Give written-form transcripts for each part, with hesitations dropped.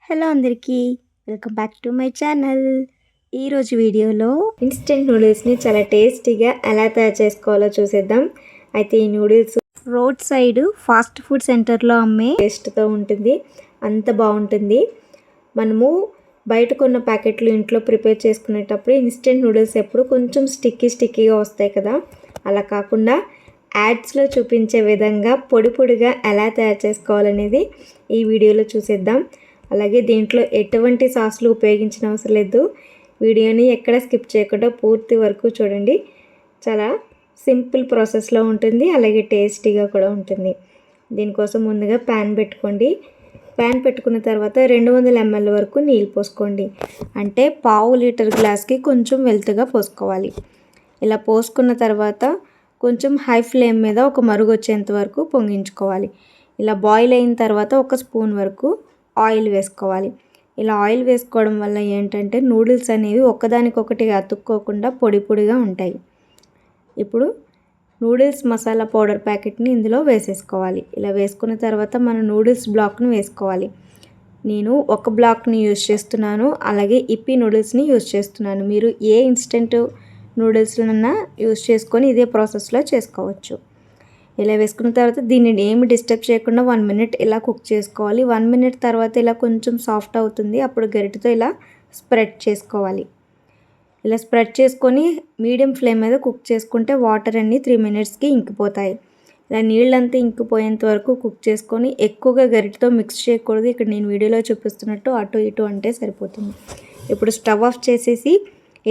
Hello అందరికీ, welcome back to my channel. ఈరోజు వీడియోలో ఇన్స్టెంట్ నూడిల్స్ని చాలా టేస్టీగా ఎలా తయారు చేసుకోవాలో చూసేద్దాం. అయితే ఈ noodles road side fast food సెంటర్లో అమ్మే టేస్ట్తో ఉంటుంది, అంత బాగుంటుంది. మనము బయట కొన్న ప్యాకెట్లు ఇంట్లో ప్రిపేర్ చేసుకునేటప్పుడు ఇన్స్టెంట్ నూడిల్స్ ఎప్పుడు కొంచెం స్టిక్కీగా వస్తాయి కదా, అలా కాకుండా యాడ్స్లో చూపించే విధంగా పొడి పొడిగా ఎలా తయారు చేసుకోవాలనేది ఈ వీడియోలో చూసేద్దాం. అలాగే దీంట్లో ఎటువంటి సాసులు ఉపయోగించిన అవసరం లేదు. వీడియోని ఎక్కడ స్కిప్ చేయకుండా పూర్తి వరకు చూడండి. చాలా సింపుల్ ప్రాసెస్లో ఉంటుంది, అలాగే టేస్టీగా కూడా ఉంటుంది. దీనికోసం ముందుగా ప్యాన్ పెట్టుకోండి. ప్యాన్ పెట్టుకున్న తర్వాత 200 ml వరకు నీళ్ళు పోసుకోండి. అంటే ½ లీటర్ గ్లాస్కి కొంచెం వెల్తుగా పోసుకోవాలి. ఇలా పోసుకున్న తర్వాత కొంచెం హై ఫ్లేమ్ మీద ఒక మరుగు వచ్చేంత వరకు పొంగించుకోవాలి. ఇలా బాయిల్ అయిన తర్వాత 1 స్పూన్ వరకు ఆయిల్ వేసుకోవాలి. ఇలా ఆయిల్ వేసుకోవడం వల్ల ఏంటంటే నూడిల్స్ అనేవి ఒకదానికొకటి అతుక్కోకుండా పొడి పొడిగా ఉంటాయి. ఇప్పుడు నూడిల్స్ మసాలా పౌడర్ ప్యాకెట్ని ఇందులో వేసేసుకోవాలి. ఇలా వేసుకున్న తర్వాత మన నూడిల్స్ బ్లాక్ను వేసుకోవాలి. నేను ఒక బ్లాక్ని యూజ్ చేస్తున్నాను, అలాగే ఇప్పి నూడిల్స్ని యూజ్ చేస్తున్నాను. మీరు ఏ ఇన్స్టెంట్ నూడిల్స్నన్నా యూజ్ చేసుకొని ఇదే ప్రాసెస్లో చేసుకోవచ్చు. ఇలా వేసుకున్న తర్వాత దీన్ని ఏమి డిస్టర్బ్ చేయకుండా 1 minute ఇలా కుక్ చేసుకోవాలి. 1 minute తర్వాత ఇలా కొంచెం సాఫ్ట్ అవుతుంది, అప్పుడు గరిటెతో ఇలా స్ప్రెడ్ చేసుకోవాలి. ఇలా స్ప్రెడ్ చేసుకొని మీడియం ఫ్లేమ్ మీద కుక్ చేసుకుంటే వాటర్ అన్నీ 3 minutesకి ఇంకిపోతాయి. ఇలా నీళ్ళంతా ఇంకిపోయేంత వరకు కుక్ చేసుకొని ఎక్కువగా గరిటెతో మిక్స్ చేయకూడదు. ఇక్కడ నేను వీడియోలో చూపిస్తున్నట్టు అటు ఇటు అంటే సరిపోతుంది. ఇప్పుడు స్టవ్ ఆఫ్ చేసేసి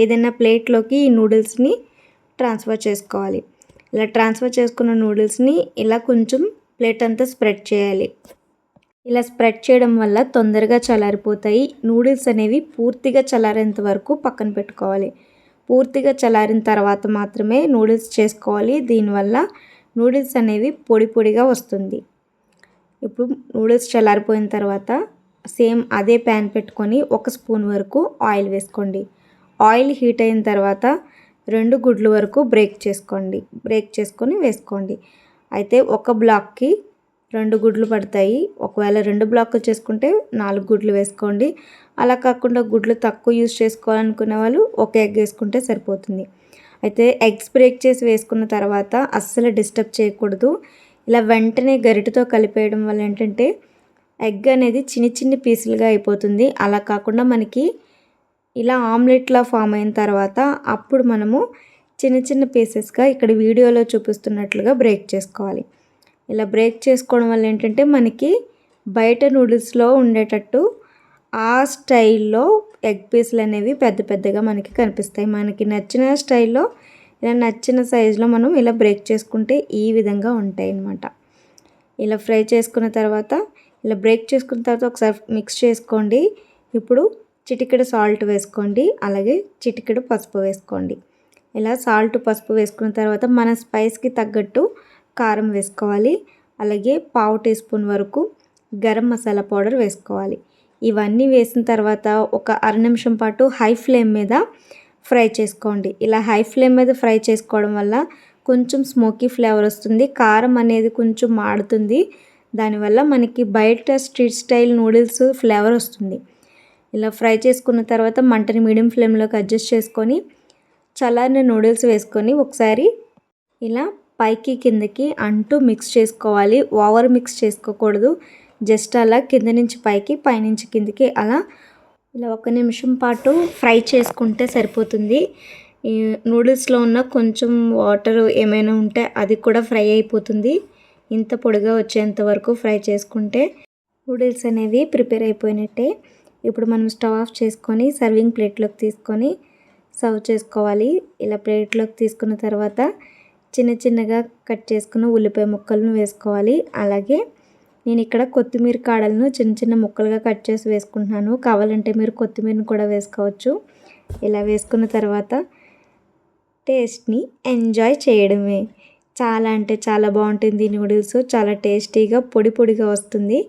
ఏదైనా ప్లేట్లోకి ఈ నూడిల్స్ని ట్రాన్స్ఫర్ చేసుకోవాలి. ఇలా ట్రాన్స్ఫర్ చేసుకున్న నూడిల్స్ని ఇలా కొంచెం ప్లేట్ అంతా స్ప్రెడ్ చేయాలి. ఇలా స్ప్రెడ్ చేయడం వల్ల తొందరగా చల్లారిపోతాయి. నూడిల్స్ అనేవి పూర్తిగా చల్లారేంత వరకు పక్కన పెట్టుకోవాలి. పూర్తిగా చల్లారిన తర్వాత మాత్రమే నూడిల్స్ చేసుకోవాలి. దీనివల్ల నూడిల్స్ అనేవి పొడి పొడిగా వస్తుంది. ఇప్పుడు నూడిల్స్ చల్లారిపోయిన తర్వాత సేమ్ అదే ప్యాన్ పెట్టుకొని 1 స్పూన్ వరకు ఆయిల్ వేసుకోండి. ఆయిల్ హీట్ అయిన తర్వాత 2 గుడ్లు వరకు బ్రేక్ చేసుకొని వేసుకోండి. అయితే ఒక బ్లాక్కి 2 గుడ్లు పడతాయి. ఒకవేళ 2 బ్లాక్లు చేసుకుంటే 4 గుడ్లు వేసుకోండి. అలా కాకుండా గుడ్లు తక్కువ యూజ్ చేసుకోవాలనుకునే వాళ్ళు 1 ఎగ్ వేసుకుంటే సరిపోతుంది. అయితే ఎగ్స్ బ్రేక్ చేసి వేసుకున్న తర్వాత అస్సలు డిస్టర్బ్ చేయకూడదు. ఇలా వెంటనే గరిటెతో కలిపేయడం వల్ల ఏంటంటే ఎగ్ అనేది చిన్ని పీసులుగా అయిపోతుంది. అలా కాకుండా మనకి ఇలా ఆమ్లెట్లా ఫామ్ అయిన తర్వాత అప్పుడు మనము చిన్న పీసెస్గా ఇక్కడ వీడియోలో చూపిస్తున్నట్లుగా బ్రేక్ చేసుకోవాలి. ఇలా బ్రేక్ చేసుకోవడం వల్ల ఏంటంటే మనకి బయట నూడిల్స్లో ఉండేటట్టు ఆ స్టైల్లో ఎగ్ పీసులు అనేవి పెద్దగా మనకి కనిపిస్తాయి. మనకి నచ్చిన స్టైల్లో ఇలా నచ్చిన సైజులో మనం ఇలా బ్రేక్ చేసుకుంటే ఈ విధంగా ఉంటాయి అన్నమాట. ఇలా ఫ్రై చేసుకున్న తర్వాత ఇలా బ్రేక్ చేసుకున్న తర్వాత ఒకసారి మిక్స్ చేసుకోండి. ఇప్పుడు చిటికెడు సాల్ట్ వేసుకోండి, అలాగే చిటికెడు పసుపు వేసుకోండి. ఇలా సాల్ట్ పసుపు వేసుకున్న తర్వాత మన స్పైస్కి తగ్గట్టు కారం వేసుకోవాలి. అలాగే ½ టీ స్పూన్ వరకు గరం మసాలా పౌడర్ వేసుకోవాలి. ఇవన్నీ వేసిన తర్వాత ఒక అర నిమిషం పాటు హై ఫ్లేమ్ మీద ఫ్రై చేసుకోండి. ఇలా హై ఫ్లేమ్ మీద ఫ్రై చేసుకోవడం వల్ల కొంచెం స్మోకీ ఫ్లేవర్ వస్తుంది. కారం అనేది కొంచెం మాడుతుంది. దానివల్ల మనకి బయట స్ట్రీట్ స్టైల్ నూడిల్స్ ఫ్లేవర్ వస్తుంది. ఇలా ఫ్రై చేసుకున్న తర్వాత మంటని మీడియం ఫ్లేమ్లోకి అడ్జస్ట్ చేసుకొని చల్లారిన నూడిల్స్ వేసుకొని ఒకసారి ఇలా పైకి కిందకి అంటూ మిక్స్ చేసుకోవాలి. ఓవర్ మిక్స్ చేసుకోకూడదు. జస్ట్ అలా కింద నుంచి పైకి, పైనుంచి కిందకి అలా ఇలా 1 నిమిషం పాటు ఫ్రై చేసుకుంటే సరిపోతుంది. ఈ నూడిల్స్లో ఉన్న కొంచెం వాటర్ ఏమైనా ఉంటే అది కూడా ఫ్రై అయిపోతుంది. ఇంత పొడిగా వచ్చేంత వరకు ఫ్రై చేసుకుంటే నూడిల్స్ అనేవి ప్రిపేర్ అయిపోయినట్టే. ఇప్పుడు మనం స్టవ్ ఆఫ్ చేసుకొని సర్వింగ్ ప్లేట్లోకి తీసుకొని సర్వ్ చేసుకోవాలి. ఇలా ప్లేట్లోకి తీసుకున్న తర్వాత చిన్నగా కట్ చేసుకున్న ఉల్లిపాయ ముక్కలను వేసుకోవాలి. అలాగే నేను ఇక్కడ కొత్తిమీర కాడలను చిన్న ముక్కలుగా కట్ చేసి వేసుకుంటున్నాను. కావాలంటే మీరు కొత్తిమీరను కూడా వేసుకోవచ్చు. ఇలా వేసుకున్న తర్వాత టేస్ట్ని ఎంజాయ్ చేయడమే. చాలా అంటే చాలా బాగుంటుంది నూడిల్స్. చాలా టేస్టీగా పొడిగా వస్తుంది.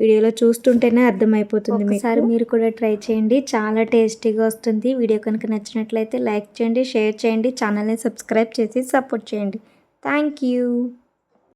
వీడియోలో చూస్తుంటేనే అర్థమైపోతుంది. ఒకసారి మీరు కూడా ట్రై చేయండి, చాలా టేస్టీగా వస్తుంది. వీడియో కనుక నచ్చినట్లయితే లైక్ చేయండి, షేర్ చేయండి, ఛానల్ని సబ్స్క్రైబ్ చేసి సపోర్ట్ చేయండి. Thank you.